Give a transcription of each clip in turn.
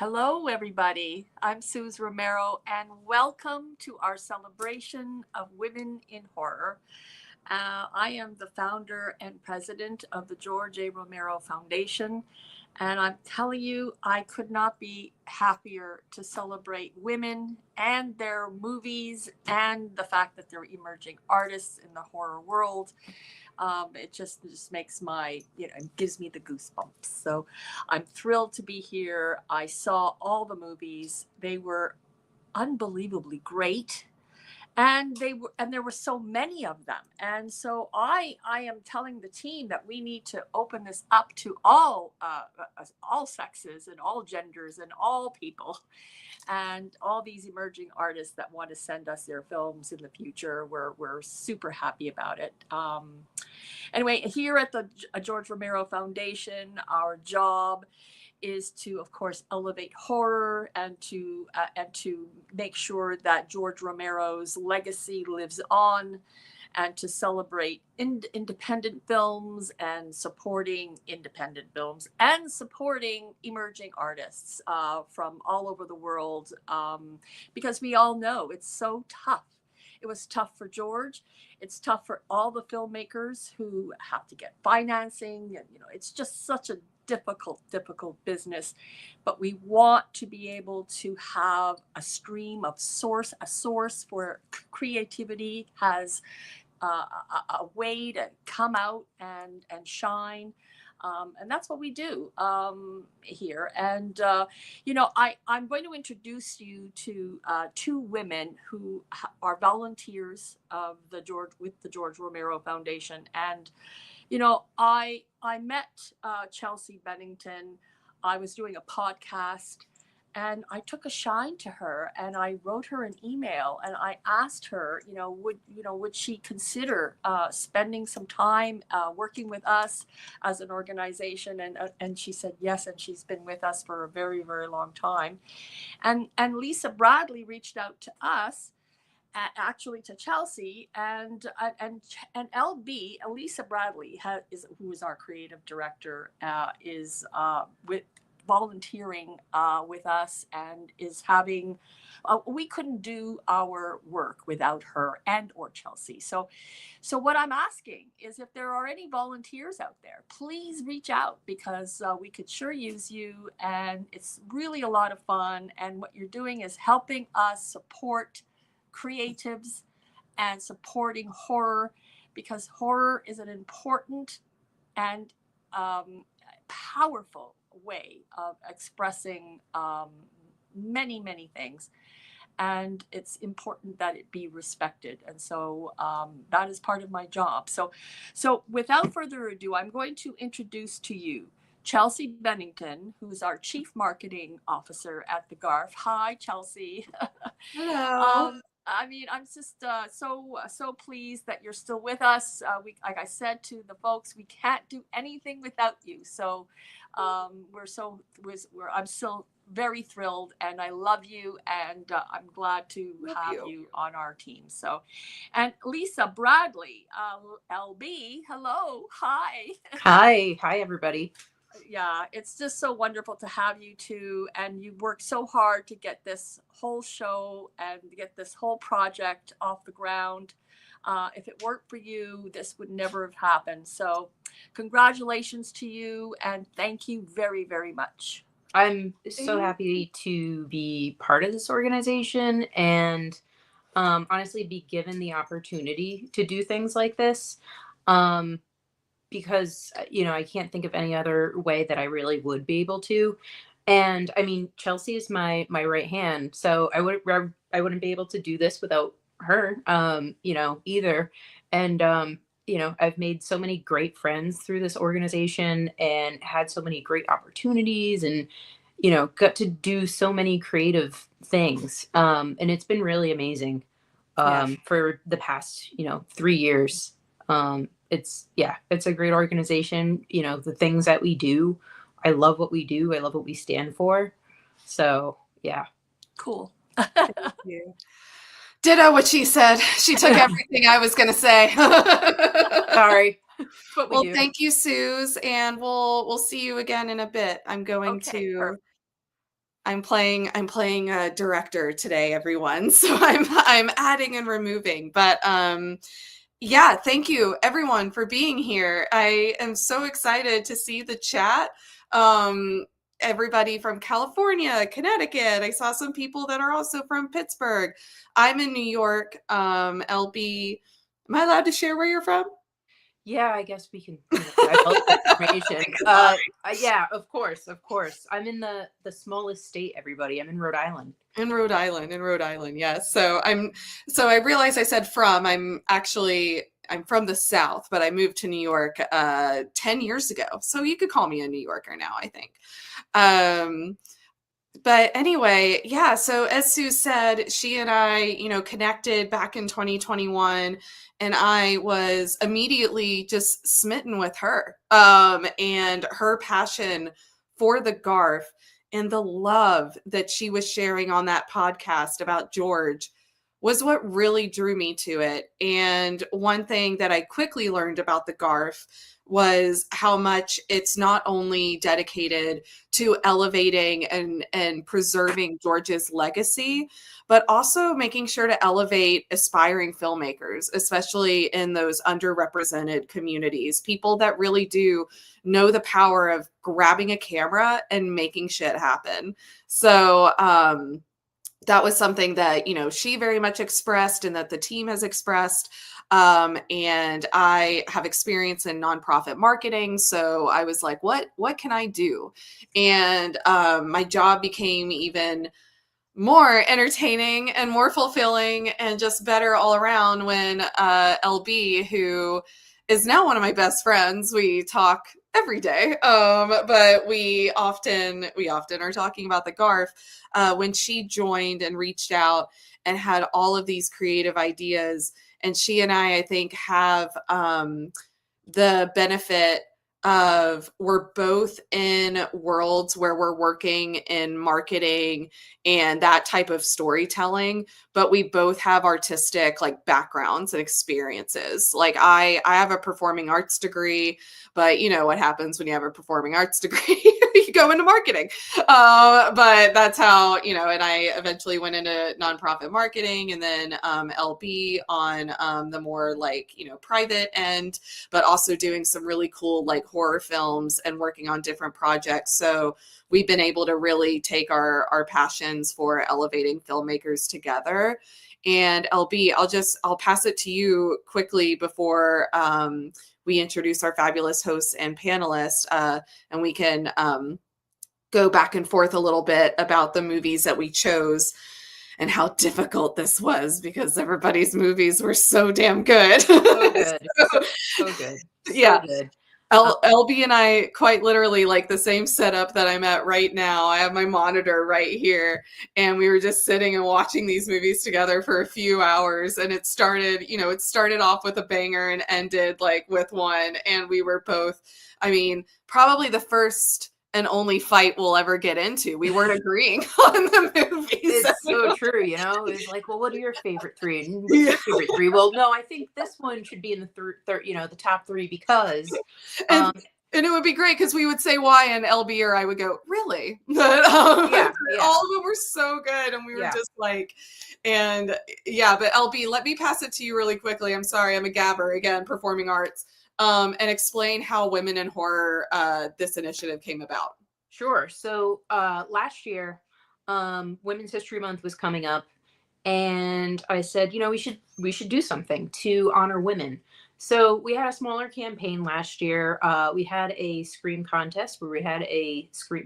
Hello, everybody. I'm Suz Romero, and welcome to our celebration of women in horror. I am the founder and president of the George A. Romero Foundation, and I'm telling you, I could not be happier to celebrate women and their movies and the fact that they're emerging artists in the horror world. It just makes it gives me the goosebumps. So I'm thrilled to be here. I saw all the movies. They were unbelievably great, and there were so many of them. And so I am telling the team that we need to open this up to all sexes and all genders and all people, and all these emerging artists that want to send us their films in the future. We're super happy about it. Anyway, here at the George Romero Foundation, our job is to, of course, elevate horror and to make sure that George Romero's legacy lives on, and to celebrate independent films and supporting independent films and supporting emerging artists from all over the world, because we all know it's so tough. It was tough for George. It's tough for all the filmmakers who have to get financing. And, it's just such a difficult business. But we want to be able to have a source where creativity has a way to come out and shine. And that's what we do here. And, I'm going to introduce you to two women who are volunteers with the George Romero Foundation. And, I met Chelsea Bennington. I was doing a podcast, and I took a shine to her, and I wrote her an email, and I asked her, would she consider spending some time working with us as an organization, and she said yes, and she's been with us for a very, very long time. And Lisa Bradley reached out to us, actually to Chelsea, and LB Elisa Bradley who is our creative director, is with volunteering with us, and is having we couldn't do our work without her and or Chelsea. So what I'm asking is, if there are any volunteers out there, please reach out, because we could sure use you, and it's really a lot of fun. And what you're doing is helping us support creatives and supporting horror, because horror is an important and powerful way of expressing many things, and it's important that it be respected. And so that is part of my job. So without further ado, I'm going to introduce to you Chelsea Bennington, who's our Chief Marketing Officer at the GARF. Hi, Chelsea. Hello. I'm just so pleased that you're still with us. Like I said to the folks, we can't do anything without you. So I'm still very thrilled, and I love you, and I'm glad to Love have you. you on our team. So, and Lisa Bradley, LB, hello, hi. Hi, everybody. Yeah, it's just so wonderful to have you two. And you worked so hard to get this whole show and get this whole project off the ground. If it weren't for you, this would never have happened. So, congratulations to you, and thank you very, very much. I'm so Thank happy to be part of this organization and honestly be given the opportunity to do things like this. Um, because I can't think of any other way that I really would be able to. And I mean, Chelsea is my right hand, so I wouldn't be able to do this without her, either. And I've made so many great friends through this organization and had so many great opportunities, and got to do so many creative things. And it's been really amazing Yeah. for the past 3 years. It's a great organization. The things that we do, I love what we do. I love what we stand for. So yeah. Cool. you. Ditto what she said. She took everything I was going to say. Sorry. What we Well, do. thank you, Suze, and we'll see you again in a bit. I'm going Okay, to perfect. I'm playing a director today, everyone. So I'm adding and removing. But yeah, thank you everyone for being here. I am so excited to see the chat. Everybody from California, Connecticut. I saw some people that are also from Pittsburgh. I'm in New York. LB, am I allowed to share where you're from? Yeah, I guess we can divulge information. Yeah, of course, of course. I'm in the smallest state, everybody. I'm in Rhode Island. In Rhode Island, yes. So I realized I said from. I'm from the South, but I moved to New York 10 years ago. So you could call me a New Yorker now, I think. But anyway, yeah, so as Sue said, she and I, connected back in 2021, and I was immediately just smitten with her, and her passion for the GARF and the love that she was sharing on that podcast about George was what really drew me to it. And one thing that I quickly learned about the GARF was how much it's not only dedicated to elevating and preserving George's legacy, but also making sure to elevate aspiring filmmakers, especially in those underrepresented communities, people that really do know the power of grabbing a camera and making shit happen. So, that was something that, she very much expressed and that the team has expressed. And I have experience in nonprofit marketing. So I was like, what can I do? And my job became even more entertaining and more fulfilling and just better all around when LB, who is now one of my best friends, we talk every day, but we often are talking about the GARF. When she joined and reached out and had all of these creative ideas, and she and I think have the benefit of we're both in worlds where we're working in marketing and that type of storytelling, but we both have artistic backgrounds and experiences. Like I have a performing arts degree, but you know what happens when you have a performing arts degree? You go into marketing. But that's how, and I eventually went into nonprofit marketing, and then LB on the more private end, but also doing some really cool horror films and working on different projects. So we've been able to really take our passions for elevating filmmakers together. And LB, I'll pass it to you quickly before we introduce our fabulous hosts and panelists, and we can go back and forth a little bit about the movies that we chose and how difficult this was because everybody's movies were so damn good. So good. So good. Yeah. So good. LB and I quite literally the same setup that I'm at right now. I have my monitor right here, and we were just sitting and watching these movies together for a few hours, and it started off with a banger and ended with one, and we were both, probably the first and only fight we'll ever get into. We weren't agreeing on the movies. It's so true, It's like, well, what are your favorite three? And what's your favorite three? Well, no, I think this one should be in the the top three because. And it would be great because we would say why, and LB or I would go, really? But yeah. all of them were so good, and we were just but LB, let me pass it to you really quickly. I'm sorry, I'm a gabber again, performing arts. And explain how Women in Horror, this initiative came about. Sure. So last year, Women's History Month was coming up, and I said, we should do something to honor women. So we had a smaller campaign last year. We had a scream contest where we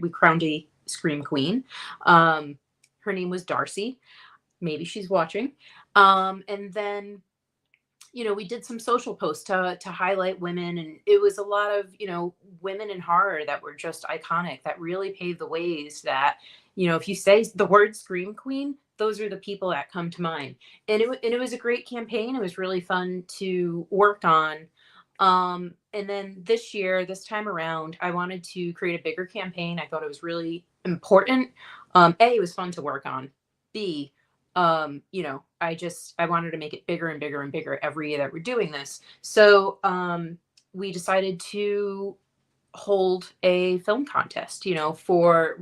crowned a scream queen. Her name was Darcy. Maybe she's watching. And then we did some social posts to highlight women, and it was a lot of, women in horror that were just iconic, that really paved the ways that, if you say the word scream queen, those are the people that come to mind. And it was a great campaign. It was really fun to work on. And then this time around, I wanted to create a bigger campaign. I thought it was really important. A, it was fun to work on. B, I wanted to make it bigger and bigger and bigger every year that we're doing this. So we decided to hold a film contest, for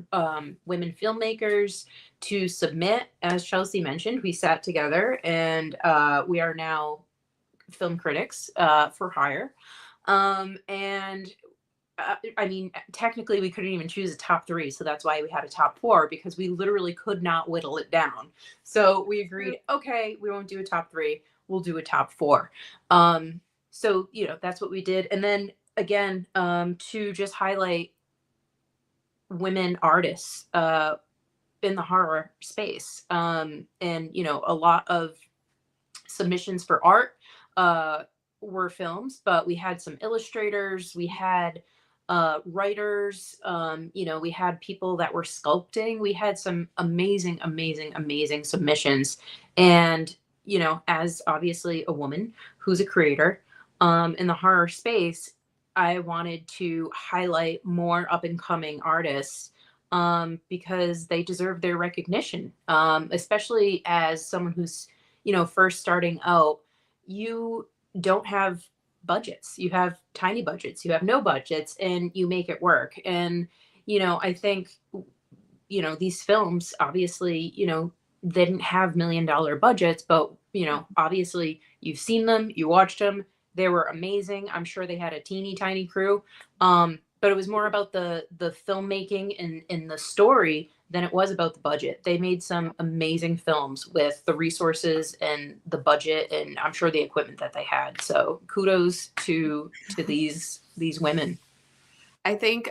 women filmmakers to submit. As Chelsea mentioned, we sat together, and we are now film critics for hire. And I mean, technically, we couldn't even choose a top three, so that's why we had a top four, because we literally could not whittle it down. So we agreed, okay, we won't do a top three, we'll do a top four. So that's what we did, and then again, to just highlight women artists in the horror space, and a lot of submissions for art were films, but we had some illustrators, we had writers, we had people that were sculpting. We had some amazing, amazing, amazing submissions. And, as obviously a woman who's a creator in the horror space, I wanted to highlight more up and coming artists because they deserve their recognition, especially as someone who's first starting out. You don't have budgets. You have tiny budgets. You have no budgets, and you make it work. And I think these films obviously they didn't have $1 million budgets, but obviously you've seen them, you watched them. They were amazing. I'm sure they had a teeny tiny crew, but it was more about the filmmaking and the story than it was about the budget. They made some amazing films with the resources and the budget, and I'm sure the equipment that they had. So kudos to these women. I think,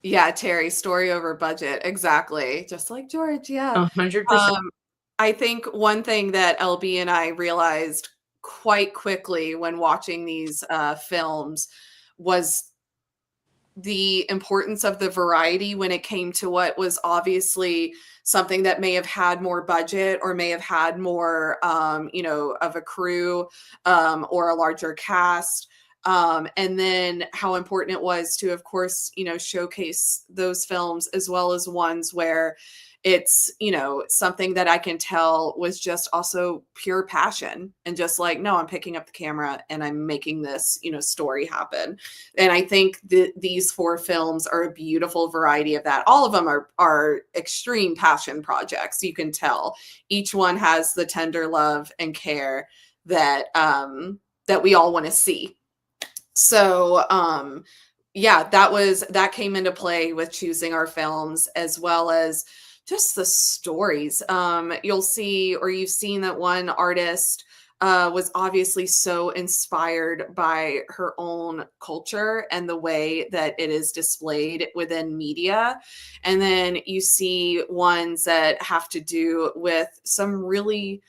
yeah, Teri, story over budget. Exactly. Just like George. Yeah. 100%. I think one thing that LB and I realized quite quickly when watching these films was the importance of the variety when it came to what was obviously something that may have had more budget or may have had more, of a crew or a larger cast. And then how important it was to, of course, showcase those films as well as ones where it's, something that I can tell was just also pure passion and just like, no, I'm picking up the camera and I'm making this, story happen. And I think these 4 films are a beautiful variety of that. All of them are extreme passion projects. You can tell each one has the tender love and care that, that we all want to see. So, yeah, that came into play with choosing our films, as well as just the stories. You'll see, or you've seen that one artist was obviously so inspired by her own culture and the way that it is displayed within media. And then you see ones that have to do with some really,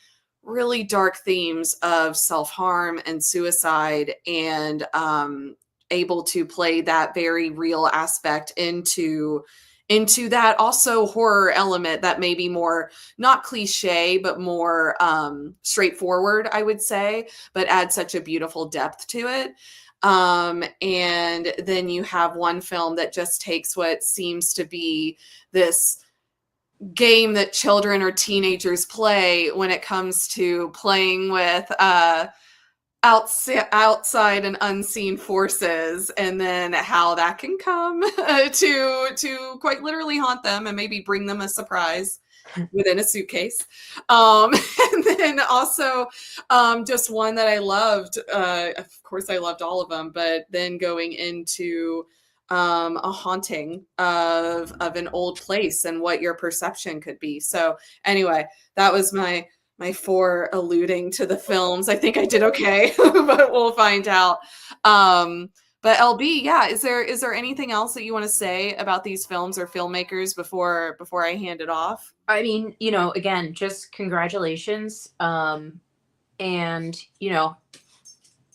really dark themes of self-harm and suicide, and able to play that very real aspect into that also horror element that may be more not cliche, but more straightforward, I would say, but add such a beautiful depth to it. And then you have one film that just takes what seems to be this game that children or teenagers play when it comes to playing with outside and unseen forces, and then how that can come to quite literally haunt them and maybe bring them a surprise within a suitcase. And then also just one that I loved, of course I loved all of them, but then going into a haunting of an old place and what your perception could be. So anyway, that was my 4 alluding to the films. I think I did okay, but we'll find out. But LB, yeah, is there anything else that you want to say about these films or filmmakers before I hand it off? I mean, again, just congratulations. And,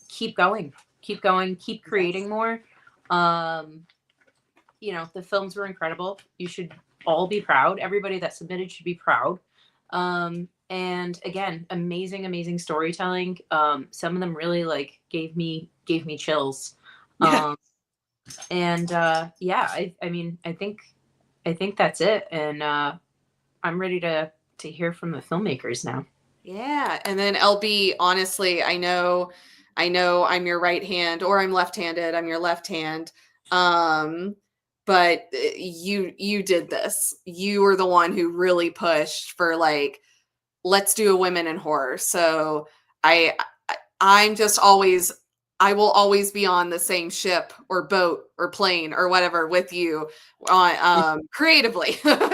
keep going, keep creating more. The films were incredible. You should all be proud. Everybody that submitted should be proud. And again, amazing storytelling. Some of them really gave me chills. Yeah. And yeah, I mean, I think that's it. And I'm ready to hear from the filmmakers now. Yeah. And then LB, honestly, I know I'm your right hand, or I'm left-handed. I'm your left hand. But you did this. You were the one who really pushed for like, let's do a women in horror. So I'm just always, I will always be on the same ship or boat or plane or whatever with you on creatively.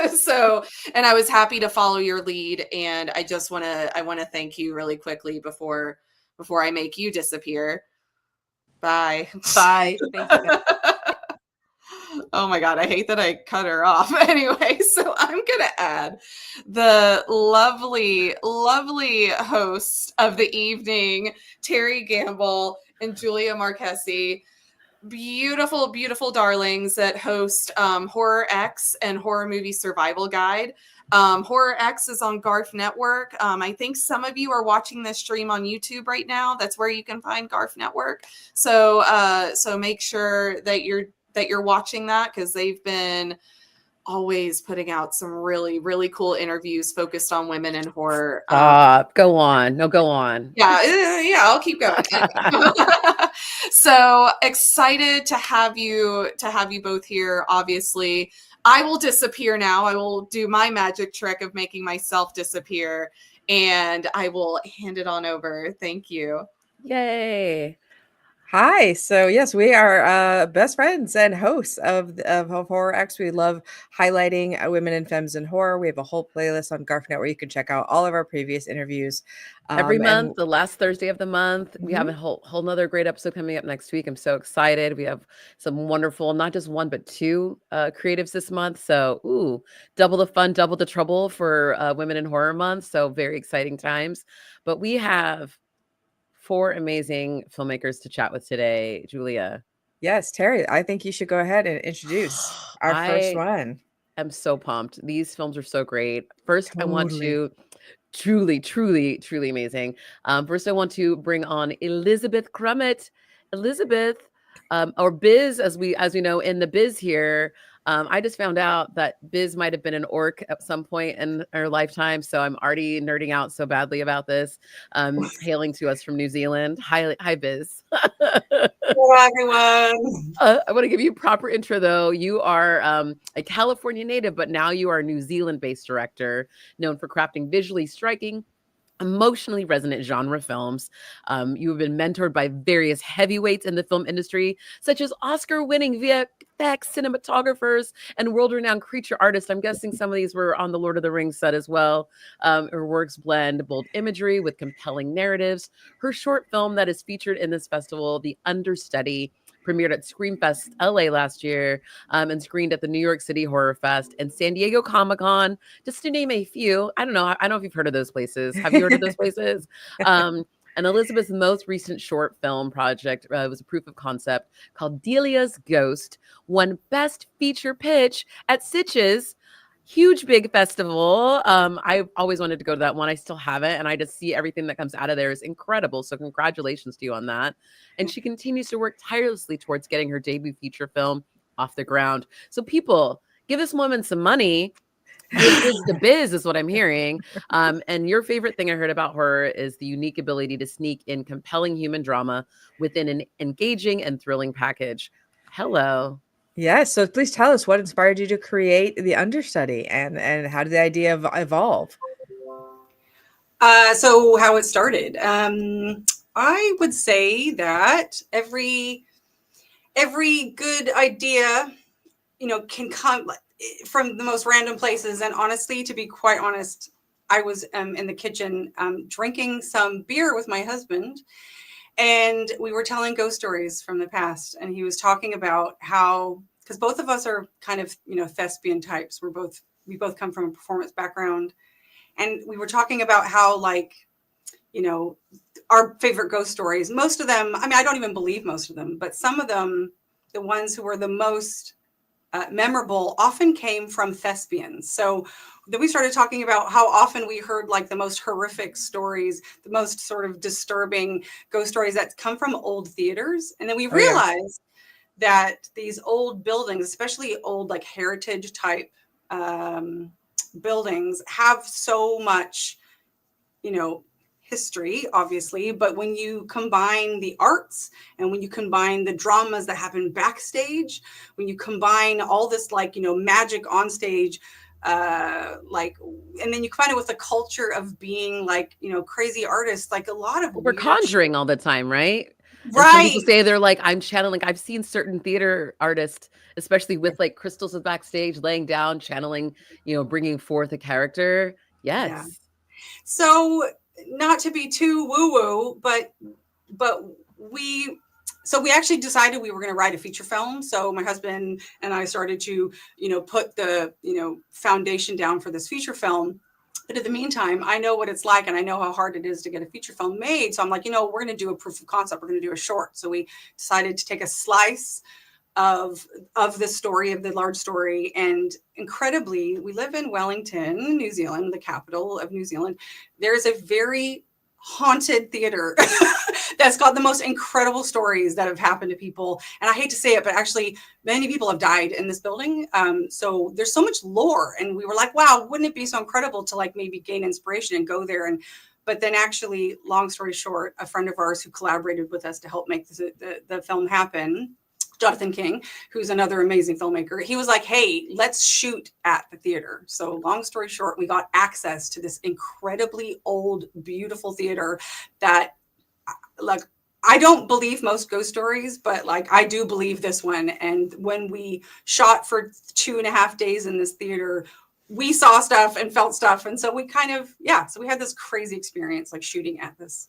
So, and I was happy to follow your lead. And I just I want to thank you really quickly before I make you disappear. Bye. Bye. Thank you, guys. Oh my God, I hate that I cut her off. Anyway, so I'm going to add the lovely, lovely hosts of the evening, Teri Gamble and Julia Marchese. Beautiful, beautiful darlings that host Horror X and Horror Movie Survival Guide. Horror X is on GARF Network. I think some of you are watching this stream on YouTube right now. That's where you can find GARF Network. So so make sure that you're watching that, because they've been always putting out some really, really cool interviews focused on women in horror. Go on. No, go on. Yeah, I'll keep going. So excited to have you both here. Obviously, I will disappear now. I will do my magic trick of making myself disappear, and I will hand it on over. Thank you. Yay. Hi. So yes, we are best friends and hosts of Horror X. We love highlighting women and femmes in horror. We have a whole playlist on GARF Net where you can check out all of our previous interviews. Every month, the last Thursday of the month, we have Mhm. a whole nother great episode coming up next week. I'm so excited. We have some wonderful, not just one, but two creatives this month. So, double the fun, double the trouble for Women in Horror Month. So very exciting times. But we have four amazing filmmakers to chat with today. Julia. Yes, Teri, I think you should go ahead and introduce our first one. I'm so pumped. These films are so great. First, I want Totally. to truly amazing. First, I want to bring on Elizabeth Crummett. Elizabeth, or Biz, as we know in the biz here. I just found out that Biz might have been an orc at some point in her lifetime, so I'm already nerding out so badly about this. Hailing to us from New Zealand. Hi, Biz. Hello, everyone. I want to give you a proper intro, though. You are a California native, but now you are a New Zealand-based director, known for crafting visually striking, emotionally resonant genre films. You have been mentored by various heavyweights in the film industry, such as Oscar-winning VFX cinematographers and world-renowned creature artists. I'm guessing some of these were on the Lord of the Rings set as well. Her works blend bold imagery with compelling narratives. Her short film that is featured in this festival, The Understudy, premiered at Screamfest LA last year, and screened at the New York City Horror Fest and San Diego Comic-Con, just to name a few. I don't know if you've heard of those places. Have you heard of those places? And Elizabeth's most recent short film project was a proof of concept called Delia's Ghost, won Best Feature Pitch at Sitges. Huge, big festival. I've always wanted to go to that one. I still haven't. And I just see everything that comes out of there is incredible. So congratulations to you on that. And she continues to work tirelessly towards getting her debut feature film off the ground. So people, give this woman some money. This is the biz is what I'm hearing. And your favorite thing I heard about her is the unique ability to sneak in compelling human drama within an engaging and thrilling package. Hello. Yes. So please tell us what inspired you to create The Understudy, and how did the idea evolve? So how it started. I would say that every good idea, can come from the most random places. And honestly, to be quite honest, I was in the kitchen drinking some beer with my husband, and we were telling ghost stories from the past. And he was talking about how, because both of us are kind of, thespian types. We both come from a performance background. And we were talking about how, our favorite ghost stories, most of them, I don't even believe most of them, but some of them, the ones who were the most memorable, often came from thespians. So then we started talking about how often we heard the most horrific stories, the most sort of disturbing ghost stories that come from old theaters. And then we realized that these old buildings, especially old heritage type buildings, have so much, history, obviously, but when you combine the arts and when you combine the dramas that happen backstage, when you combine all this like, you know, magic on stage, like, and then you combine it with the culture of being like, you know, crazy artists, like a lot of We're weird conjuring all the time, right? And some people right. say they're like, I'm channeling. I've seen certain theater artists, especially with like crystals backstage, laying down, channeling, you know, bringing forth a character. Yeah. Yes. So not to be too woo woo, but we so we actually decided we were going to write a feature film. So my husband and I started to, you know, put the, you know, foundation down for this feature film. But in the meantime, I know what it's like and I know how hard it is to get a feature film made. So I'm like, you know, we're going to do a proof of concept. We're going to do a short. So we decided to take a slice of the story, of the large story. And incredibly, we live in Wellington, New Zealand, the capital of New Zealand. There's a very haunted theater that's got the most incredible stories that have happened to people. And I hate to say it, but actually many people have died in this building. So there's so much lore. And we were like, wow, wouldn't it be so incredible to like maybe gain inspiration and go there? And but then actually, long story short, a friend of ours who collaborated with us to help make the film happen, Jonathan King, who's another amazing filmmaker, he was like, hey, let's shoot at the theater. So long story short, we got access to this incredibly old, beautiful theater that, like, I don't believe most ghost stories, but like I do believe this one. And when we shot for 2.5 days in this theater, we saw stuff and felt stuff. And so we kind of, yeah, so we had this crazy experience like shooting at this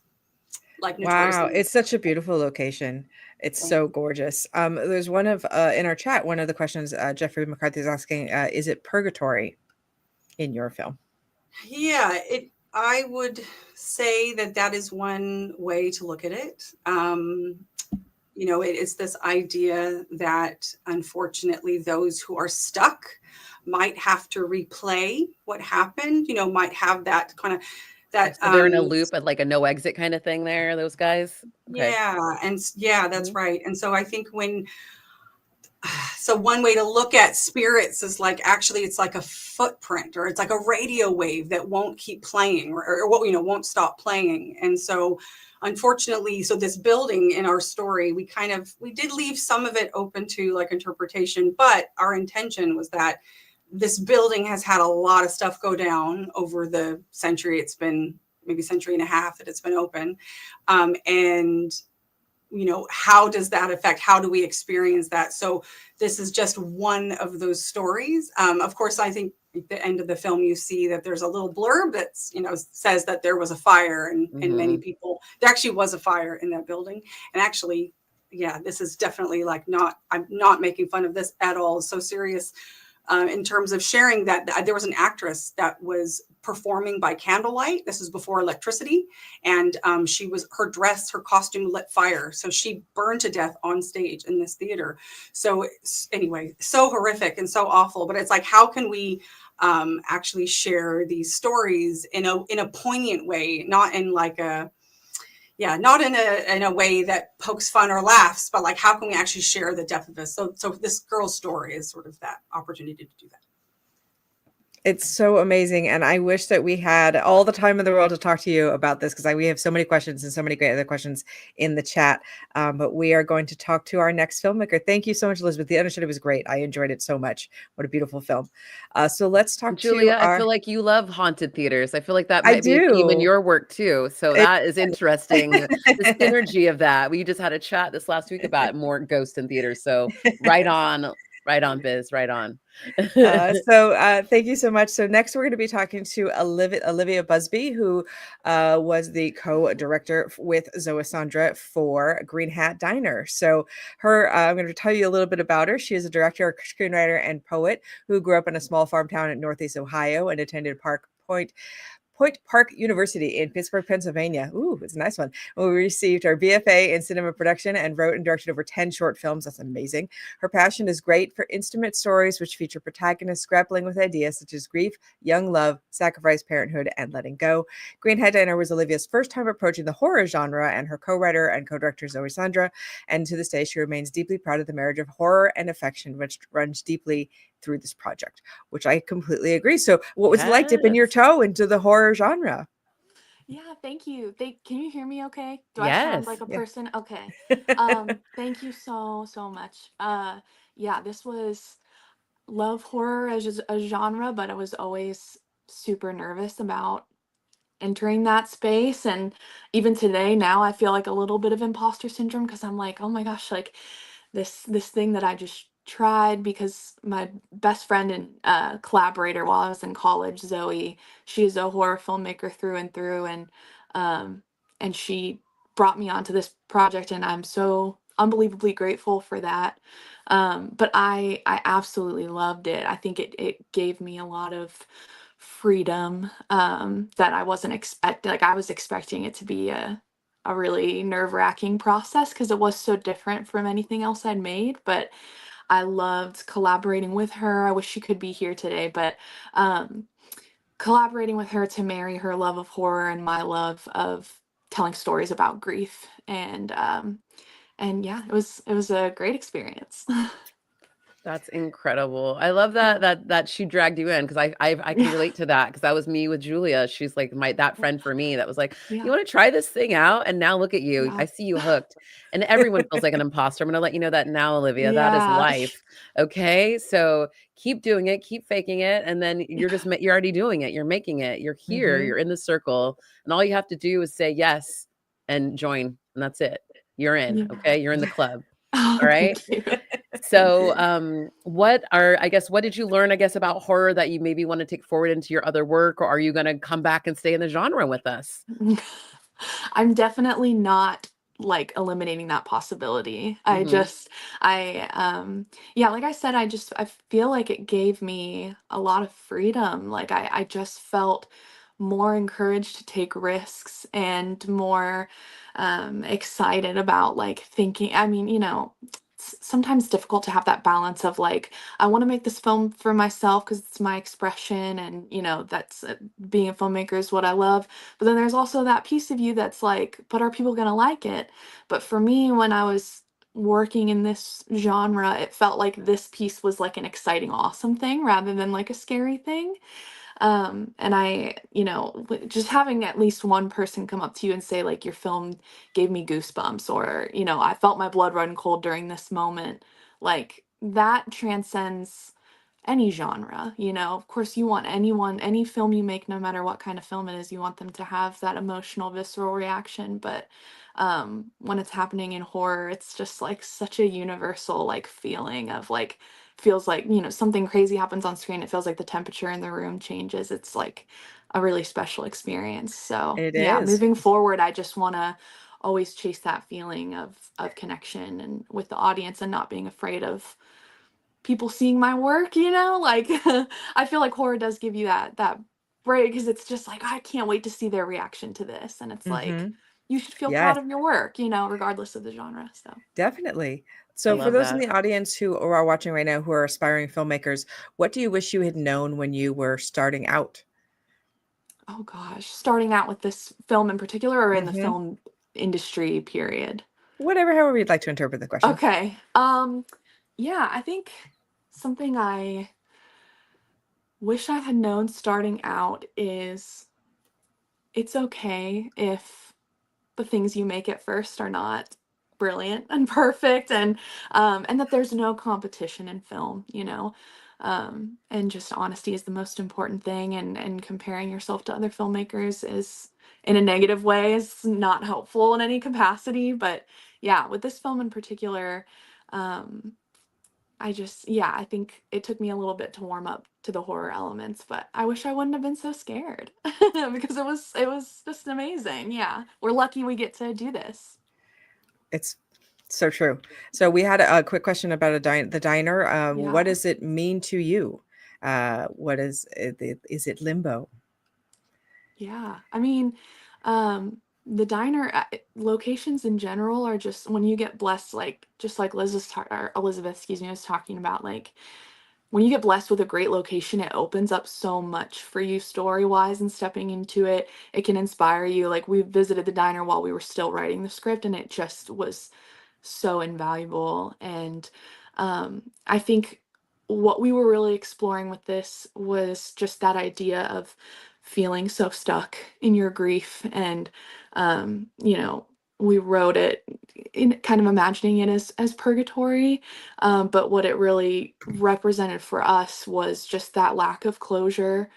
like Wow, notoriously. it's such a beautiful location. It's so gorgeous. There's one of in our chat, one of the questions Jeffrey McCarthy is asking, is it purgatory in your film? Yeah, I would say that that is one way to look at it. You know, it's this idea that unfortunately those who are stuck might have to replay what happened, you know, might have that kind of that So they're in a loop at like a no exit kind of thing there, those guys. Okay. yeah, and yeah, that's Mhm. right. And so I think so one way to look at spirits is like actually it's like a footprint or it's like a radio wave that won't keep playing or you know won't stop playing. And so unfortunately, so this building in our story, we did leave some of it open to like interpretation, but our intention was that this building has had a lot of stuff go down over the century. It's been maybe century and a half that it's been open. And you know, how does that affect, how do we experience that? So this is just one of those stories. Of course, I think at the end of the film, you see that there's a little blurb that's, you know, says that there was a fire and many people, there actually was a fire in that building. And actually, yeah, this is definitely like I'm not making fun of this at all. It's so serious. In terms of sharing that there was an actress that was performing by candlelight. This was before electricity. And her costume lit fire. So she burned to death on stage in this theater. So anyway, so horrific and so awful. But it's like, how can we actually share these stories in a poignant way, not in like not in a way that pokes fun or laughs, but like how can we actually share the depth of this? So this girl's story is sort of that opportunity to do that. It's so amazing. And I wish that we had all the time in the world to talk to you about this because we have so many questions and so many great other questions in the chat. But we are going to talk to our next filmmaker. Thank you so much, Elizabeth. The understudy was great. I enjoyed it so much. What a beautiful film. So let's talk Julia, to I feel like you love haunted theaters. I feel like that I might be a theme in do. your work too. So It- that is interesting. The synergy of that. We just had a chat this last week about more ghosts in theaters. So right on, Biz, right on. Thank you so much. So next we're going to be talking to Olivia Busby, who was the co-director with Zoe Sandra for Green Hat Diner. So I'm going to tell you a little bit about her. She is a director, screenwriter, and poet who grew up in a small farm town in Northeast Ohio and attended Point Park University in Pittsburgh, Pennsylvania. Ooh, it's a nice one. We received our BFA in cinema production and wrote and directed over 10 short films. That's amazing. Her passion is great for intimate stories which feature protagonists grappling with ideas such as grief, young love, sacrifice, parenthood, and letting go. Green Hat Diner was Olivia's first time approaching the horror genre, and her co-writer and co-director Zoe Sandra. And to this day, she remains deeply proud of the marriage of horror and affection, which runs deeply through this project, which I completely agree. So what was it like dipping your toe into the horror genre? Yeah, thank you. Can you hear me okay? Do I sound like Yes. a Yeah. person? Okay. Thank you so much. Yeah, this was love horror as a genre, but I was always super nervous about entering that space. And even today, now I feel like a little bit of imposter syndrome because I'm like, oh my gosh, like this thing that I just tried, because my best friend and collaborator while I was in college, Zoe, she is a horror filmmaker through and through, um and she brought me onto this project, and I'm so unbelievably grateful for that. But I absolutely loved it. I think it gave me a lot of freedom that I wasn't expecting. Like I was expecting it to be a really nerve-wracking process because it was so different from anything else I'd made. But I loved collaborating with her. I wish she could be here today, but um, collaborating with her to marry her love of horror and my love of telling stories about grief. And yeah, it was a great experience. That's incredible. I love that she dragged you in because I can relate to that because that was me with Julia. She's like that friend for me that was like, you Yeah, want to try this thing out? And now look at you. yeah, I see you hooked. And everyone feels like an imposter. I'm gonna let you know that now, Olivia. That is yeah. life. Okay. So keep doing it, keep faking it, and then you're already doing it. You're making it. You're here, Hmm. you're in the circle, and all you have to do is say yes and join, and that's it. You're in. Yeah. Okay. You're in the club. Oh, All right. thank you. Thank So, you. what did you learn, I guess, about horror that you maybe want to take forward into your other work, or are you going to come back and stay in the genre with us? I'm definitely not like eliminating that possibility. Hmm. Yeah, like I said, I feel like it gave me a lot of freedom. Like I just felt more encouraged to take risks and more excited about like thinking. I mean, it's sometimes difficult to have that balance of like I want to make this film for myself because it's my expression, and that's being a filmmaker is what I love. But then there's also that piece of you that's like, but are people going to like it? But for me, when I was working in this genre, it felt like this piece was like an exciting, awesome thing rather than like a scary thing. And just having at least one person come up to you and say, like, your film gave me goosebumps, or, I felt my blood run cold during this moment, like, that transcends any genre. Of course, you want any film you make, no matter what kind of film it is, you want them to have that emotional, visceral reaction. But when it's happening in horror, it's just like such a universal like feeling of like feels like something crazy happens on screen. It feels like the temperature in the room changes. It's like a really special experience. So It yeah, is. moving forward, I just want to always chase that feeling of connection and with the audience, and not being afraid of people seeing my work, like I feel like horror does give you that break, because it's just like I can't wait to see their reaction to this, and it's like Hmm. you should feel Yes, proud of your work, regardless of the genre. So definitely. I So, for love those in that. the audience who are watching right now who are aspiring filmmakers, what do you wish you had known when you were starting out? oh gosh, starting out with this film in particular, or in the Hmm. film industry period? Whatever, however you'd like to interpret the question. Okay. Yeah, I think something I wish I had known starting out is it's okay if the things you make at first are not brilliant and perfect, and that there's no competition in film, and just honesty is the most important thing, and comparing yourself to other filmmakers is in a negative way is not helpful in any capacity. But yeah, with this film in particular, um yeah, I think it took me a little bit to warm up to the horror elements, but I wish I wouldn't have been so scared because it was just amazing. Yeah. We're lucky we get to do this. It's so true. So, we had a quick question about the diner. What Yeah. does it mean to you? What is it? Is it limbo? Yeah. I mean, the diner locations in general are just when you get blessed, like just like or Elizabeth, excuse me, was talking about, like when you get blessed with a great location, it opens up so much for you story wise, and stepping into it, it can inspire you. Like we visited the diner while we were still writing the script, and it just was so invaluable. And I think what we were really exploring with this was just that idea of feeling so stuck in your grief. And, you know, we wrote it in kind of imagining it as purgatory. But what it really represented for us was just that lack of closure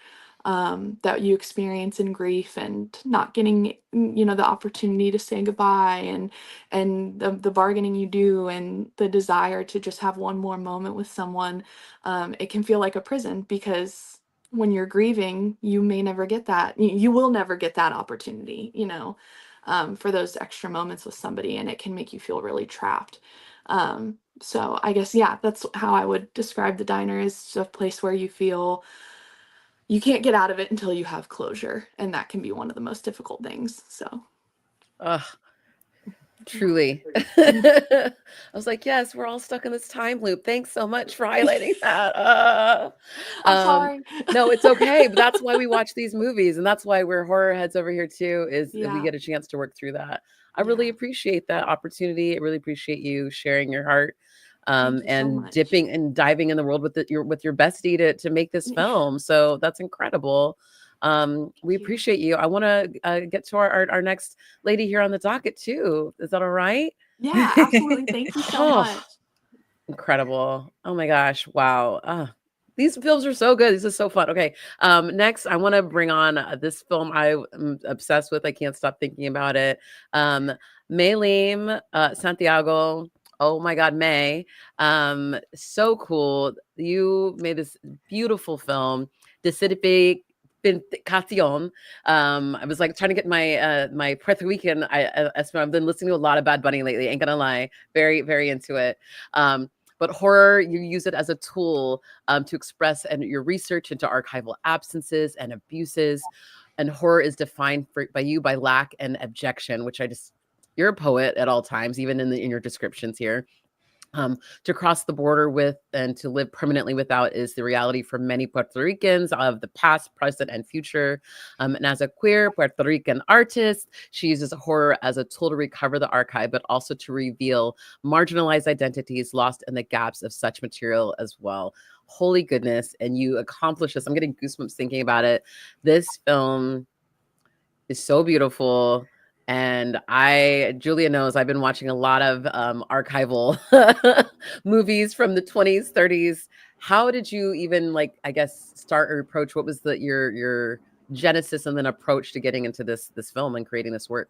that you experience in grief, and not getting, you know, the opportunity to say goodbye, and the bargaining you do, and the desire to just have one more moment with someone. It can feel like a prison, because when you're grieving, you may never get that. You will never get that opportunity, you know, for those extra moments with somebody, and it can make you feel really trapped. So I guess, yeah, that's how I would describe the diner, is a place where you feel you can't get out of it until you have closure, and that can be one of the most difficult things. So Ugh, truly. I was like, yes, we're all stuck in this time loop. Thanks so much for highlighting that. I'm sorry. No, it's okay. But that's why we watch these movies. And that's why we're horror heads over here too, is that we Yeah. get a chance to work through that. I really appreciate that opportunity. I really appreciate you sharing your heart, Thank you so and much. dipping and diving in the world with your bestie to make this film. So that's incredible. We you. appreciate you. I want to get to our next lady here on the docket too. Is that all right? Yeah, absolutely. Thank you so Oh, much. incredible. Oh my gosh. Wow. These films are so good. This is so fun. Okay. Next, I want to bring on this film I am obsessed with. I can't stop thinking about it. Maylim Santiago. Oh my God, May. So cool. You made this beautiful film, Desintificación. I was like trying to get my Puerto Rican. I've been listening to a lot of Bad Bunny lately. Ain't gonna lie, very, very into it. But horror, you use it as a tool to express and your research into archival absences and abuses. And horror is defined by you by lack and abjection, which you're a poet at all times, even in your descriptions here. To cross the border with and to live permanently without is the reality for many Puerto Ricans of the past, present, and future. And as a queer Puerto Rican artist, she uses horror as a tool to recover the archive, but also to reveal marginalized identities lost in the gaps of such material as well. Holy goodness. And you accomplish this. I'm getting goosebumps thinking about it. This film is so beautiful. And Julia knows I've been watching a lot of archival movies from the 20s, 30s. How did you even start or approach? What was your genesis and then approach to getting into this film and creating this work?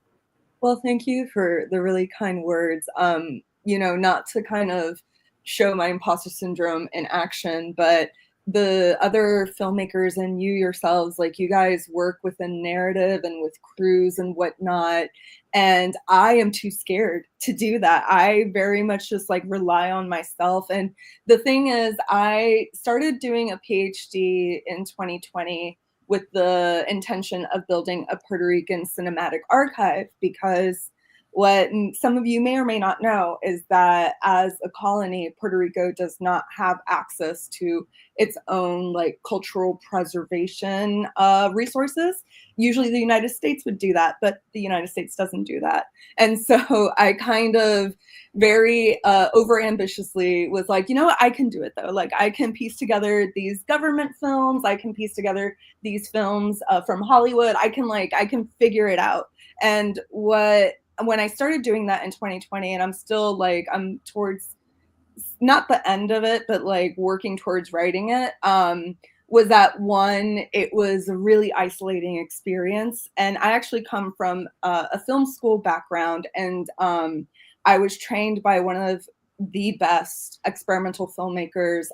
Well, thank you for the really kind words. Not to kind of show my imposter syndrome in action, but the other filmmakers and you yourselves, like you guys work with a narrative and with crews and whatnot. And I am too scared to do that. I very much just rely on myself. And the thing is, I started doing a PhD in 2020 with the intention of building a Puerto Rican cinematic archive, because what some of you may or may not know is that as a colony, Puerto Rico does not have access to its own cultural preservation resources. Usually the United States would do that, but the United States doesn't do that. And so I kind of very overambitiously was like, you know what, I can do it though. I can piece together these government films. I can piece together these films from Hollywood. I can figure it out. And when I started doing that in 2020, and I'm still I'm towards not the end of it, but working towards writing it, was that one, it was a really isolating experience. And I actually come from a film school background, and I was trained by one of the best experimental filmmakers.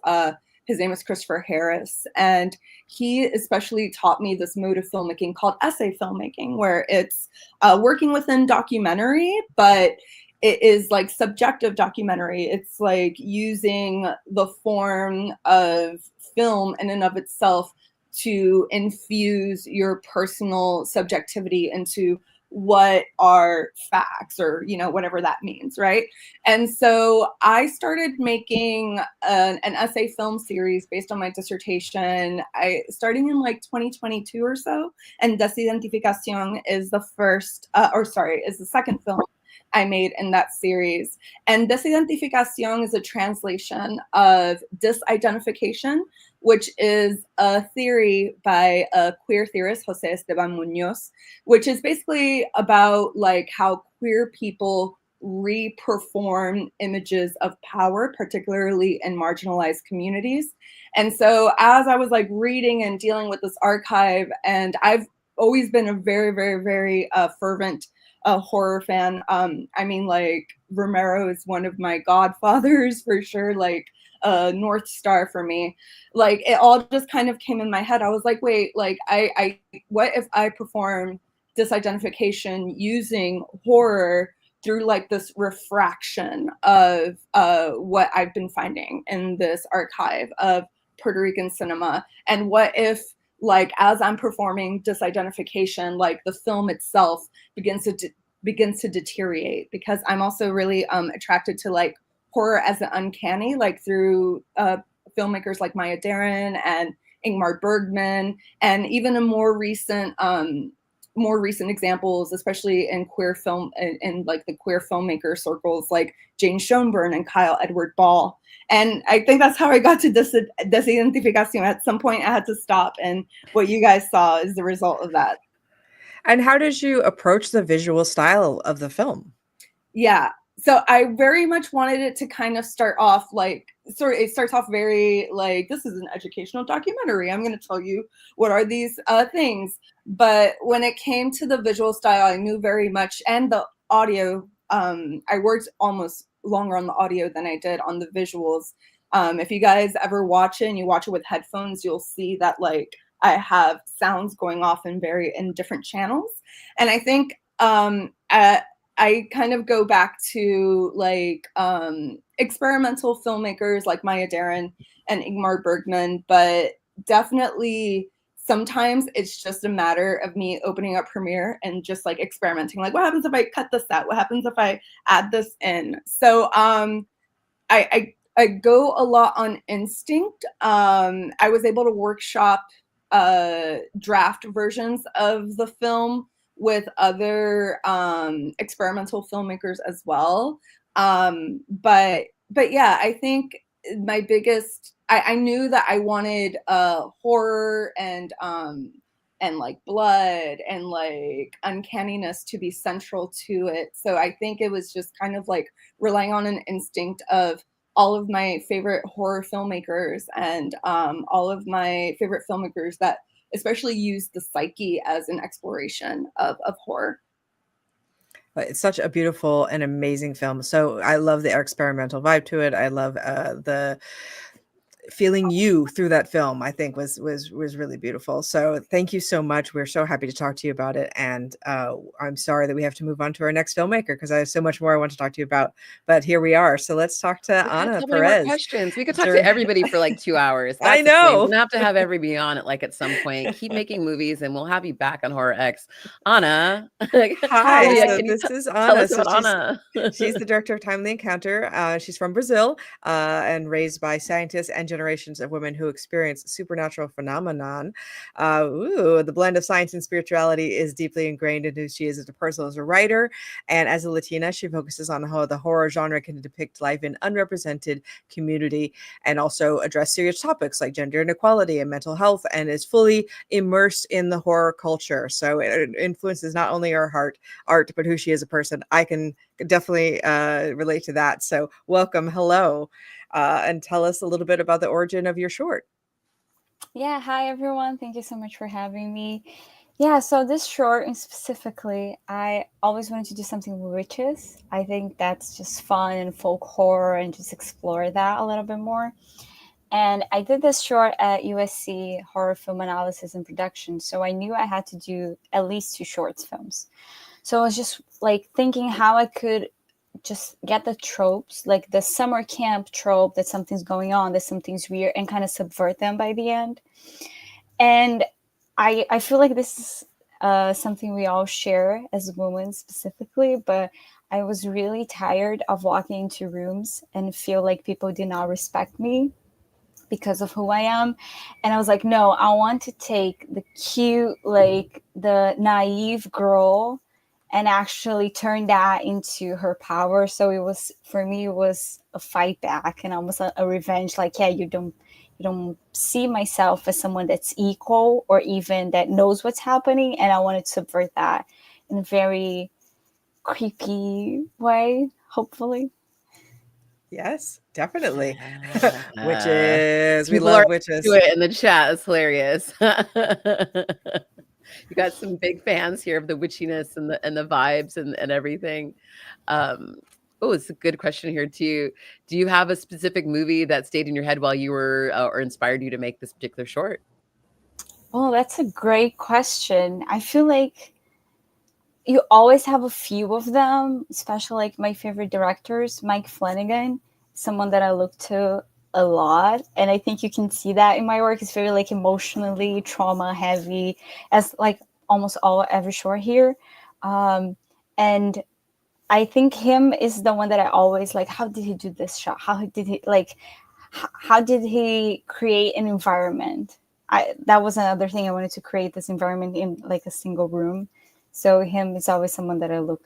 His name is Christopher Harris, and he especially taught me this mode of filmmaking called essay filmmaking, where it's working within documentary, but it is subjective documentary. It's using the form of film in and of itself to infuse your personal subjectivity into what are facts, or whatever that means, right? And so I started making an essay film series based on my dissertation, starting in 2022 or so. And Desidentificación is the second film I made in that series. And Desidentificación is a translation of disidentification, which is a theory by a queer theorist, Jose Esteban Munoz, which is basically about like how queer people re-perform images of power, particularly in marginalized communities. And so as I was like reading and dealing with this archive, and I've always been a very, very, very fervent horror fan. I mean, like Romero is one of my godfathers for sure, like North Star for me. Like it all just kind of came in my head. I was like, wait, like I what if I perform disidentification using horror through like this refraction of what I've been finding in this archive of Puerto Rican cinema? And what if, like, as I'm performing disidentification, like the film itself begins to deteriorate? Because I'm also really attracted to like horror as an uncanny, like through filmmakers like Maya Deren and Ingmar Bergman, and even a more recent examples, especially in queer film, in like the queer filmmaker circles, like Jane Schoenburn and Kyle Edward Ball. And I think that's how I got to Desidentificación. At some point I had to stop, and what you guys saw is the result of that. And how did you approach the visual style of the film? Yeah. So I very much wanted it to kind of start off like, it starts off very like, this is an educational documentary. I'm going to tell you what are these things. But when it came to the visual style, I knew very much, and the audio, I worked almost longer on the audio than I did on the visuals. If you guys ever watch it and you watch it with headphones, you'll see that like I have sounds going off in different channels. And I think I kind of go back to like experimental filmmakers like Maya Deren and Ingmar Bergman, but definitely sometimes it's just a matter of me opening up Premiere and just like experimenting. Like, what happens if I cut this out? What happens if I add this in? So I go a lot on instinct. I was able to workshop draft versions of the film with other experimental filmmakers as well. But yeah, I think my biggest, I knew that I wanted horror and like blood and like uncanniness to be central to it. So I think it was just kind of like relying on an instinct of all of my favorite horror filmmakers and all of my favorite filmmakers that especially use the psyche as an exploration of horror. It's such a beautiful and amazing film. So I love the experimental vibe to it. I love the feeling you through that film, I think was really beautiful. So thank you so much. We're so happy to talk to you about it. And I'm sorry that we have to move on to our next filmmaker because I have so much more I want to talk to you about. But here we are. So let's talk to Ana So many Perez. more questions. We could talk to everybody for like 2 hours. I That's the thing. know. We're gonna have to have everybody on it like at some point. Keep making movies and we'll have you back on Horror X. Ana. Hi. Yeah, So can you this is tell Ana. us So about Ana? she's the director of Timely Encounter. She's from Brazil and raised by scientists and generations of women who experience supernatural phenomenon. The blend of science and spirituality is deeply ingrained in who she is as a person, as a writer, and as a Latina. She focuses on how the horror genre can depict life in unrepresented community and also address serious topics like gender inequality and mental health, and is fully immersed in the horror culture. So it influences not only her art, but who she is as a person. I can definitely relate to that. So welcome, hello, and tell us a little bit about the origin of your short. Yeah, hi everyone. Thank you so much for having me. Yeah, so this short specifically, I always wanted to do something with witches. I think that's just fun and folk horror and just explore that a little bit more. And I did this short at USC Horror Film Analysis and Production. So I knew I had to do at least 2 shorts films. So I was just like thinking how I could just get the tropes, like the summer camp trope that something's going on, that something's weird, and kind of subvert them by the end. And I feel like this is something we all share as women specifically, but I was really tired of walking into rooms and feel like people did not respect me because of who I am. And I was like, no, I want to take the cute, like the naive girl and actually turn that into her power. So it was, for me, it was a fight back and almost a revenge. Like, yeah, you don't don't see myself as someone that's equal or even that knows what's happening, and I wanted to subvert that in a very creepy way, hopefully. Yes, definitely. Uh, Witches. We People are love into witches. it in the chat. It's hilarious. You got some big fans here of the witchiness and the vibes and everything. Oh, it's a good question here too. Do you have a specific movie that stayed in your head while you were or inspired you to make this particular short? Oh, that's a great question. I feel like you always have a few of them, especially like my favorite directors, Mike Flanagan, someone that I look to a lot. And I think you can see that in my work. It's very like emotionally trauma heavy, as like almost every short here. And I think him is the one that I always like, how did he do this shot? How did he like how did he create an environment? That was another thing. I wanted to create this environment in like a single room. So him is always someone that I look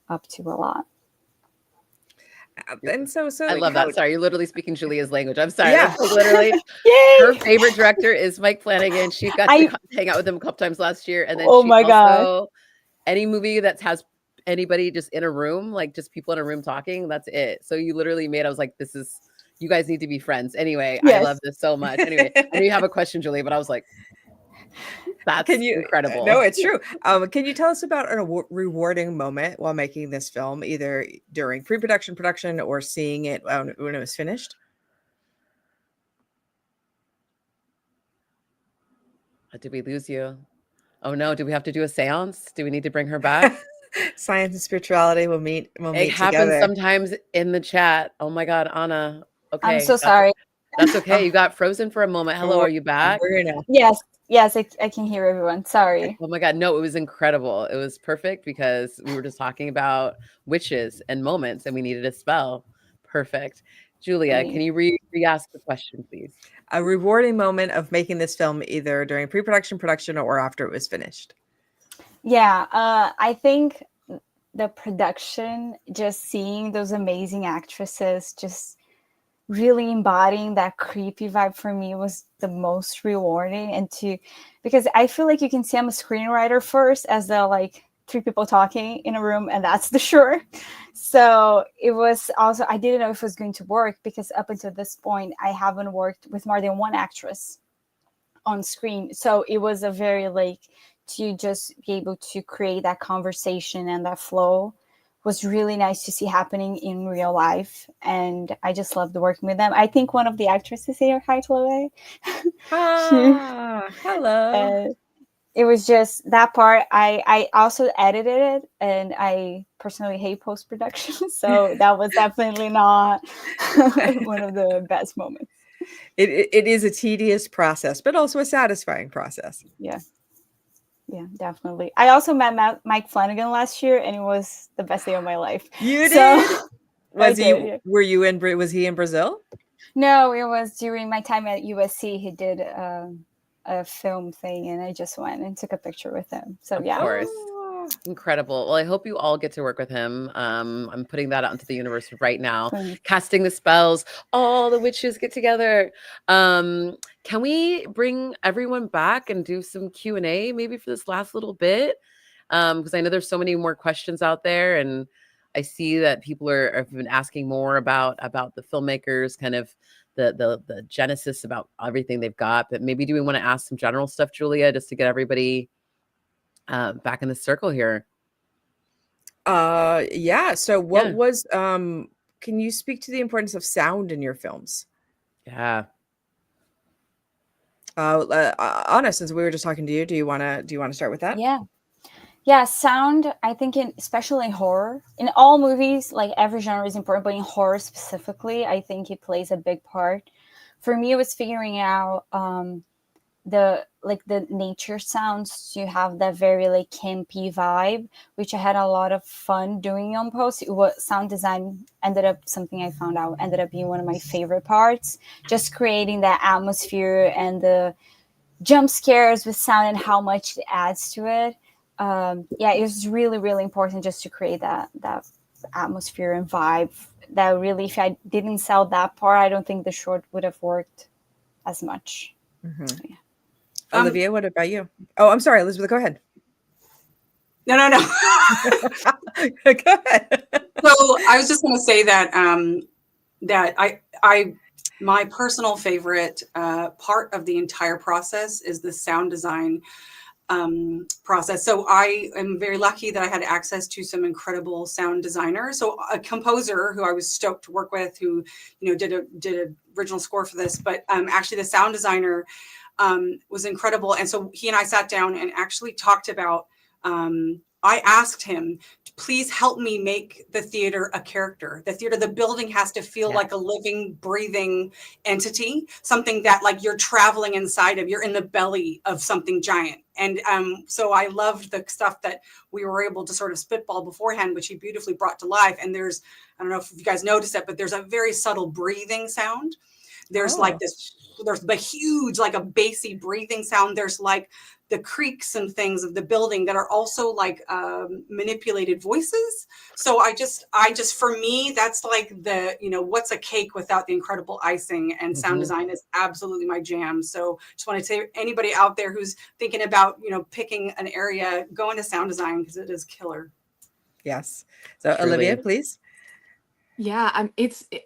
up to a lot. And so I love how, that. Sorry, you're literally speaking Julia's language. I'm sorry. Yeah. That's like literally Yay! her favorite director is Mike Flanagan. She got to hang out with him a couple times last year. And then Oh she my God. also, any movie that has anybody just in a room, like just people in a room talking, that's it. So you literally made, I was like, you guys need to be friends. Anyway, I Yes. love this so much. Anyway, I know you have a question, Julia, but I was like, that's incredible. No, it's true. Can you tell us about a rewarding moment while making this film, either during pre-production, production, or seeing it when it was finished? Did we lose you? Oh no, do we have to do a seance? Do we need to bring her back? Science and spirituality will meet It happens together. sometimes in the chat. Oh my God, Anna. Okay. I'm so sorry. That's okay. You got frozen for a moment. Hello, are you back? We're here now. Yes, I can hear everyone. Sorry. Oh my God. No, it was incredible. It was perfect because we were just talking about witches and moments and we needed a spell. Perfect. Julia, can you re-ask the question, please? A rewarding moment of making this film, either during pre-production, production, or after it was finished. Yeah, I think the production, just seeing those amazing actresses, just really embodying that creepy vibe for me was the most rewarding. And because I feel like you can see I'm a screenwriter first, as the like three people talking in a room, and that's the short. So it was also, I didn't know if it was going to work because up until this point, I haven't worked with more than one actress on screen. So it was a very like, to just be able to create that conversation and that flow was really nice to see happening in real life. And I just loved working with them. I think one of the actresses here, hi Chloe. Hello. It was just that part. I also edited it, and I personally hate post-production. So that was definitely not one of the best moments. It is a tedious process, but also a satisfying process. Yeah, definitely. I also met Mike Flanagan last year, and it was the best day of my life. You did? Was he in Brazil? No, it was during my time at USC. He did a film thing, and I just went and took a picture with him. So Of course. Incredible. Well, I hope you all get to work with him. I'm putting that out into the universe right now. Casting the spells, all the witches get together. Can we bring everyone back and do some Q&A maybe for this last little bit? Because I know there's so many more questions out there, and I see that people have been asking more about the filmmakers, kind of the genesis about everything they've got. But maybe do we want to ask some general stuff, Julia, just to get everybody back in the circle here? Yeah. So what was can you speak to the importance of sound in your films? Yeah. Anna, since we were just talking to you, do you want to start with that? Yeah, sound, I think especially in horror, in all movies, like every genre is important, but in horror specifically, I think it plays a big part. For me, it was figuring out the nature sounds to have that very like campy vibe, which I had a lot of fun doing on post. Sound design ended up being one of my favorite parts, just creating that atmosphere and the jump scares with sound and how much it adds to it. It was really, really important just to create that atmosphere and vibe that really, if I didn't sell that part, I don't think the short would have worked as much. Mm-hmm. So, yeah. Olivia, what about you? Oh, I'm sorry, Elizabeth, go ahead. No. Go ahead. So I was just going to say that that my personal favorite part of the entire process is the sound design process. So I am very lucky that I had access to some incredible sound designers. So a composer who I was stoked to work with, who did a original score for this, but actually the sound designer was incredible. And so he and I sat down and actually talked about. I asked him, please help me make the theater a character. The building has to feel like a living, breathing entity, something that like you're traveling inside of, you're in the belly of something giant. And so I loved the stuff that we were able to sort of spitball beforehand, which he beautifully brought to life. And there's, I don't know if you guys noticed it, but there's a very subtle breathing sound. There's like there's the huge, like a bassy breathing sound. There's like the creaks and things of the building that are also like manipulated voices. So I just, for me, that's like the, what's a cake without the incredible icing, and sound design is absolutely my jam. So just want to say anybody out there who's thinking about, picking an area, go into sound design because it is killer. Yes. So Truly. Olivia, please. Yeah,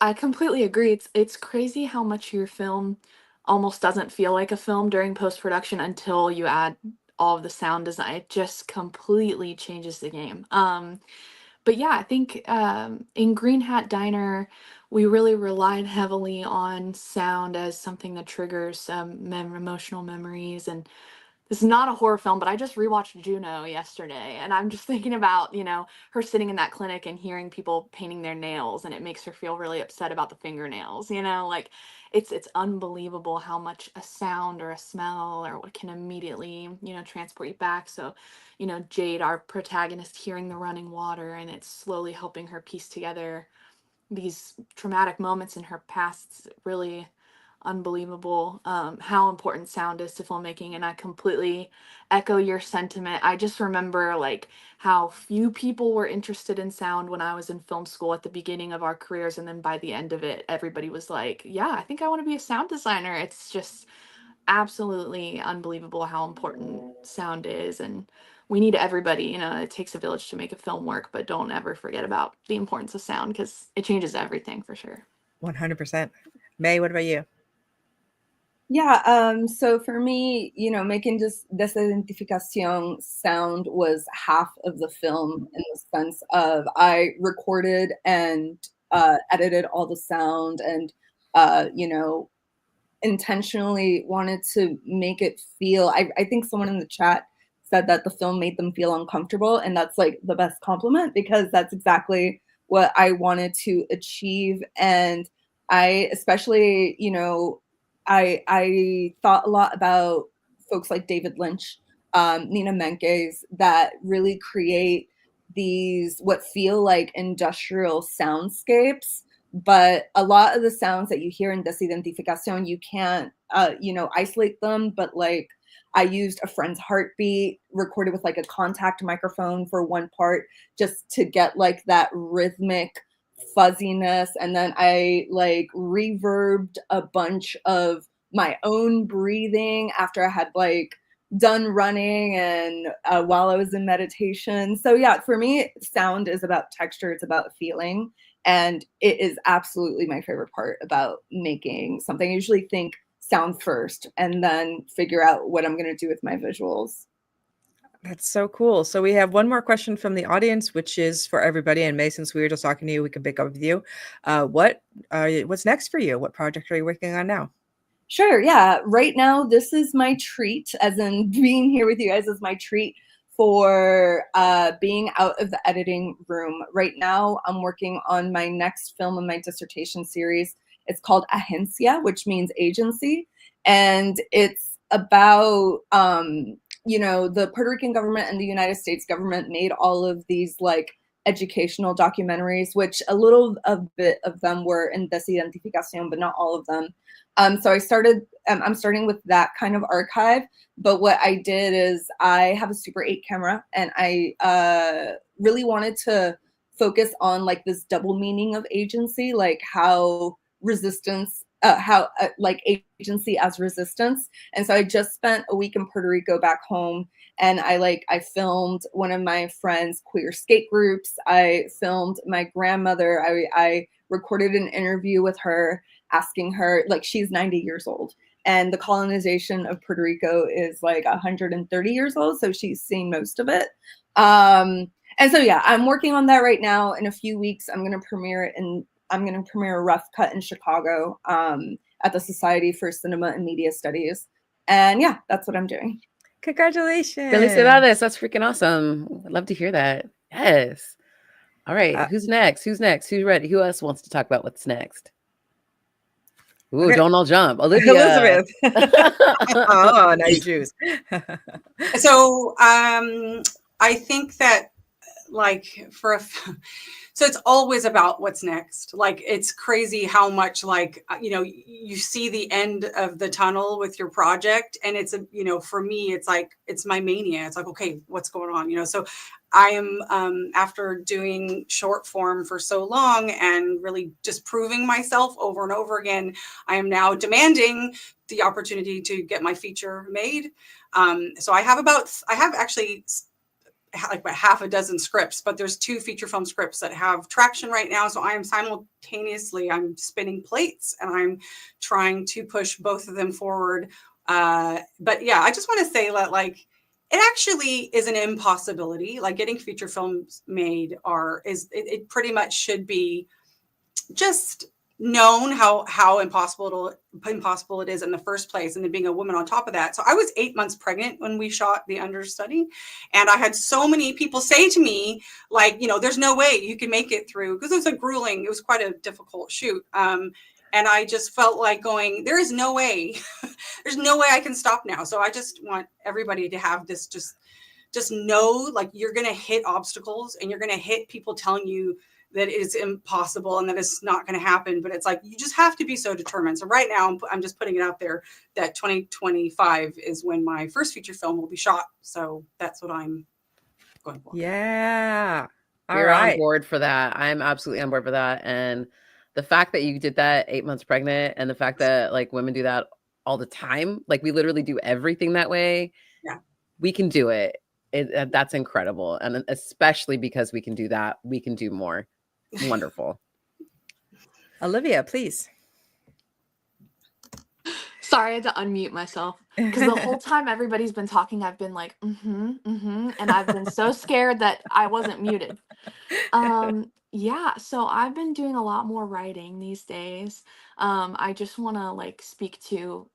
I completely agree. It's crazy how much your film almost doesn't feel like a film during post-production until you add all of the sound design. It just completely changes the game. But yeah, I think in Green Hat Diner, we really relied heavily on sound as something that triggers emotional memories. And this is not a horror film, but I just rewatched Juno yesterday, and I'm just thinking about, her sitting in that clinic and hearing people painting their nails, and it makes her feel really upset about the fingernails, like it's unbelievable how much a sound or a smell or what can immediately, transport you back. So, Jade, our protagonist, hearing the running water, and it's slowly helping her piece together these traumatic moments in her past. It's really unbelievable how important sound is to filmmaking, and I completely echo your sentiment. I just remember like how few people were interested in sound when I was in film school at the beginning of our careers, and then by the end of it everybody was like, yeah, I think I want to be a sound designer. It's just absolutely unbelievable how important sound is, and we need everybody. It takes a village to make a film work, but don't ever forget about the importance of sound because it changes everything for sure. 100%. May, what about you? Yeah, so for me, making this desidentificación sound was half of the film, in the sense of I recorded and edited all the sound, and intentionally wanted to make it feel, I think someone in the chat said that the film made them feel uncomfortable, and that's like the best compliment, because that's exactly what I wanted to achieve. And I especially, I thought a lot about folks like David Lynch, Nina Menkes, that really create these what feel like industrial soundscapes. But a lot of the sounds that you hear in Desidentificación, you can't, isolate them. But like, I used a friend's heartbeat recorded with like a contact microphone for one part, just to get like that rhythmic fuzziness. And then I like reverbed a bunch of my own breathing after I had like done running and while I was in meditation. So yeah, for me, sound is about texture. It's about feeling. And it is absolutely my favorite part about making something. I usually think sound first and then figure out what I'm going to do with my visuals. That's so cool. So we have one more question from the audience, which is for everybody. And May, since we were just talking to you, we can pick up with you. What's next for you? What project are you working on now? Sure. Yeah. Right now, this is my treat, as in being here with you guys is my treat for being out of the editing room. Right now, I'm working on my next film in my dissertation series. It's called Agencia, which means agency. And it's about, the Puerto Rican government and the United States government made all of these like educational documentaries, which a bit of them were in Desidentificación, but not all of them. So I'm starting with that kind of archive. But what I did is I have a Super 8 camera, and I really wanted to focus on like this double meaning of agency, like how resistance like agency as resistance. And so I just spent a week in Puerto Rico back home, and I filmed one of my friends' queer skate groups. I filmed my grandmother. I recorded an interview with her, asking her, like, she's 90 years old, and the colonization of Puerto Rico is like 130 years old, so she's seen most of it. And so yeah, I'm working on that right now. In a few weeks, I'm going to premiere a rough cut in Chicago, at the Society for Cinema and Media Studies. And yeah, that's what I'm doing. Congratulations. Felicidades. That's freaking awesome. I'd love to hear that. Yes. All right. Who's next? Who's ready? Who else wants to talk about what's next? Ooh, Okay. don't all jump. Olivia. Elizabeth. Oh, now you choose. So I think that, like, so it's always about what's next. Like, it's crazy how much, like, you see the end of the tunnel with your project, and it's for me, it's like, it's my mania. It's like, okay, what's going on? So I am, after doing short form for so long and really just proving myself over and over again, I am now demanding the opportunity to get my feature made. So I have actually like about half a dozen scripts, but there's 2 feature film scripts that have traction right now. So I am simultaneously, I'm spinning plates, and I'm trying to push both of them forward. But yeah, I just want to say that, like, it actually is an impossibility. Like, getting feature films made it pretty much should be just known how impossible it is in the first place, and then being a woman on top of that. So I was 8 months pregnant when we shot the understudy, and I had so many people say to me, like, there's no way you can make it through, because it was quite a difficult shoot. And I just felt like going, there is no way, there's no way I can stop now. So I just want everybody to have this, just know, like, you're going to hit obstacles, and you're going to hit people telling you that it's impossible and that it's not going to happen. But it's like, you just have to be so determined. So right now, I'm just putting it out there that 2025 is when my first feature film will be shot. So that's what I'm going for. Yeah. We're on board for that. I'm absolutely on board for that. And the fact that you did that 8 months pregnant, and the fact that, like, women do that all the time, like, we literally do everything that way. Yeah. We can do it. That's incredible. And especially because we can do that, we can do more. Wonderful. Olivia, please. Sorry, I had to unmute myself because the whole time everybody's been talking, I've been like, and I've been so scared that I wasn't muted. Yeah, so I've been doing a lot more writing these days. I just want to, like, speak to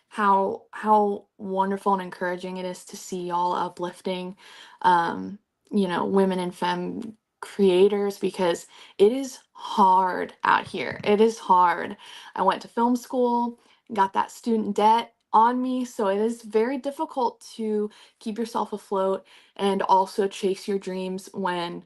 how wonderful and encouraging it is to see y'all uplifting women and femme creators, because it is hard out here. It is hard. I went to film school, got that student debt on me, so it is very difficult to keep yourself afloat and also chase your dreams when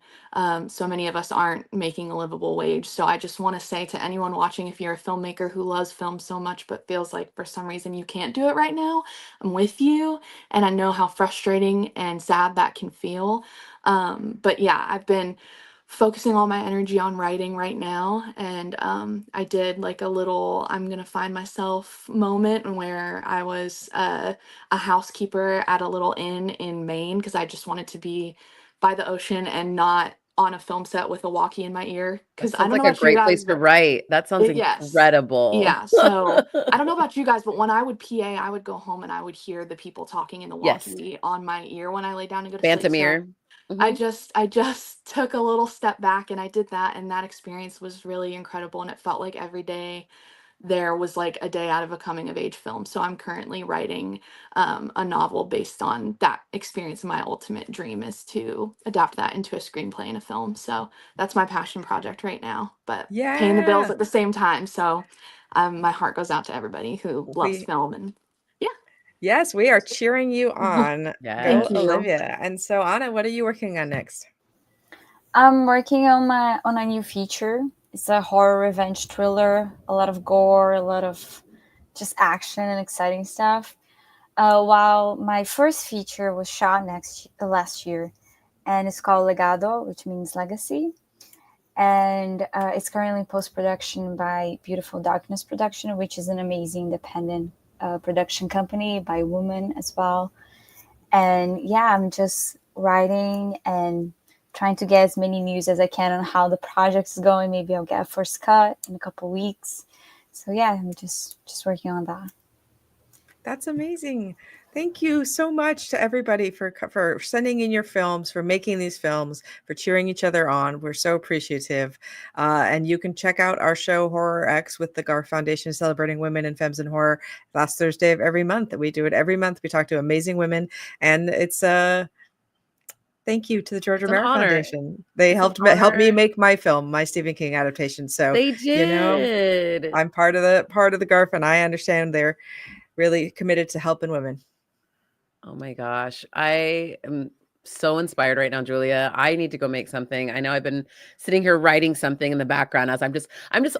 so many of us aren't making a livable wage. So I just want to say to anyone watching, if you're a filmmaker who loves film so much but feels like for some reason you can't do it right now, I'm with you, and I know how frustrating and sad that can feel. But yeah, I've been focusing all my energy on writing right now, and I did like a little I'm gonna find myself moment where I was a housekeeper at a little inn in Maine, because I just wanted to be by the ocean and not on a film set with a walkie in my ear, because I Sounds don't know like a about you great guys, place to but write. That sounds yes, incredible. yeah. So I don't know about you guys, but when I would PA, I would go home and I would hear the people talking in the Yes. walkie on my ear when I lay down to go to Phantom sleep. So ear. I just took a little step back and I did that, and that experience was really incredible, and it felt like every day there was like a day out of a coming of age film. So I'm currently writing a novel based on that experience. My ultimate dream is to adapt that into a screenplay and a film. So that's my passion project right now, but paying the bills Yeah. at the same time. So my heart goes out to everybody who loves film, and Yes, we are cheering you on. Yes. Go, Thank you. Olivia. And so, Anna, what are you working on next? I'm working on a new feature. It's a horror revenge thriller, a lot of gore, a lot of just action and exciting stuff. While my first feature was shot last year, and it's called Legado, which means legacy. and it's currently post-production by Beautiful Darkness Production, which is an amazing independent production company by women as well. And yeah, I'm just writing and trying to get as many news as I can on how the project is going. Maybe I'll get a first cut in a couple weeks. So yeah, I'm just working on that. That's amazing. Thank you so much to everybody for sending in your films, for making these films, for cheering each other on. We're so appreciative. And you can check out our show Horror X with the GARF Foundation celebrating women and femmes in horror last Thursday of every month. We do it every month. We talk to amazing women, and it's thank you to the George It's an Romero honor. Foundation. They It's an helped me honor. make my film, my Stephen King adaptation. So They you know, did. I'm part of the GARF, and I understand they're really committed to helping women. Oh my gosh. I am so inspired right now, Julia. I need to go make something. I know I've been sitting here writing something in the background as I'm just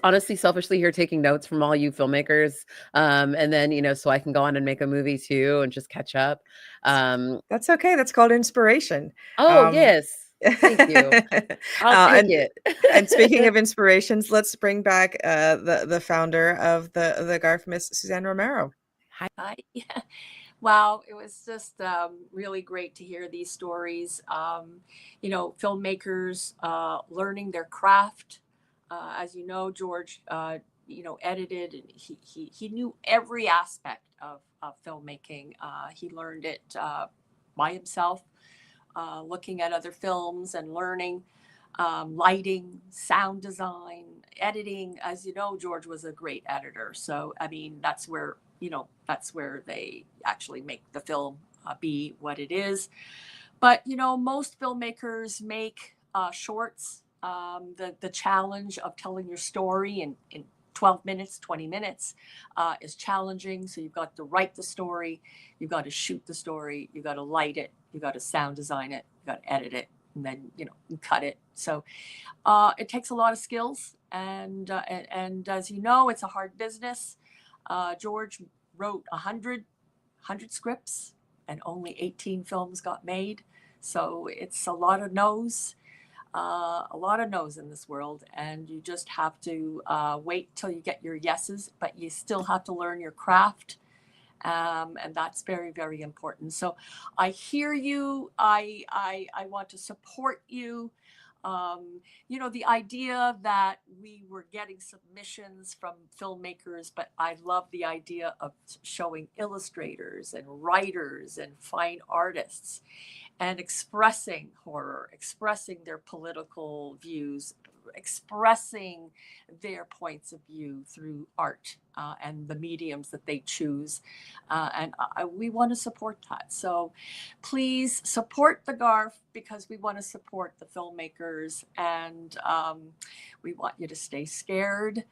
honestly selfishly here taking notes from all you filmmakers. And then, you know, so I can go on and make a movie too and just catch up. That's okay. That's called inspiration. Oh, yes. Thank you. I'll take it. And speaking of inspirations, let's bring back the founder of the GARF, Miss Suzanne Romero. Hi. Wow, it was just really great to hear these stories. You know, filmmakers learning their craft. As you know, George, you know, edited, and he knew every aspect of filmmaking. He learned it by himself, looking at other films and learning lighting, sound design, editing. As you know, George was a great editor. So, I mean, that's where, you know, that's where they actually make the film be what it is. But, you know, most filmmakers make shorts. The challenge of telling your story in 12 minutes, 20 minutes is challenging. So you've got to write the story, you've got to shoot the story, you've got to light it, you've got to sound design it, you've got to edit it, and then, you know, you cut it. So it takes a lot of skills. And as you know, it's a hard business. George wrote 100 scripts and only 18 films got made. So it's a lot of no's. A lot of no's in this world, and you just have to wait till you get your yeses, but you still have to learn your craft, and that's very, very important. So I hear you. I want to support you. You know, the idea that we were getting submissions from filmmakers, but I love the idea of showing illustrators and writers and fine artists and expressing horror, expressing their political views, expressing their points of view through art and the mediums that they choose. And we want to support that. So please support the GARF, because we want to support the filmmakers, and we want you to stay scared.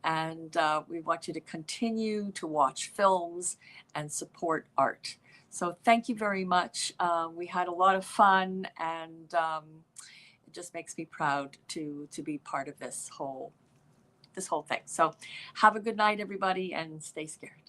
And we want you to continue to watch films and support art. So thank you very much. We had a lot of fun, and it just makes me proud to be part of this whole thing. So have a good night, everybody, and stay scared.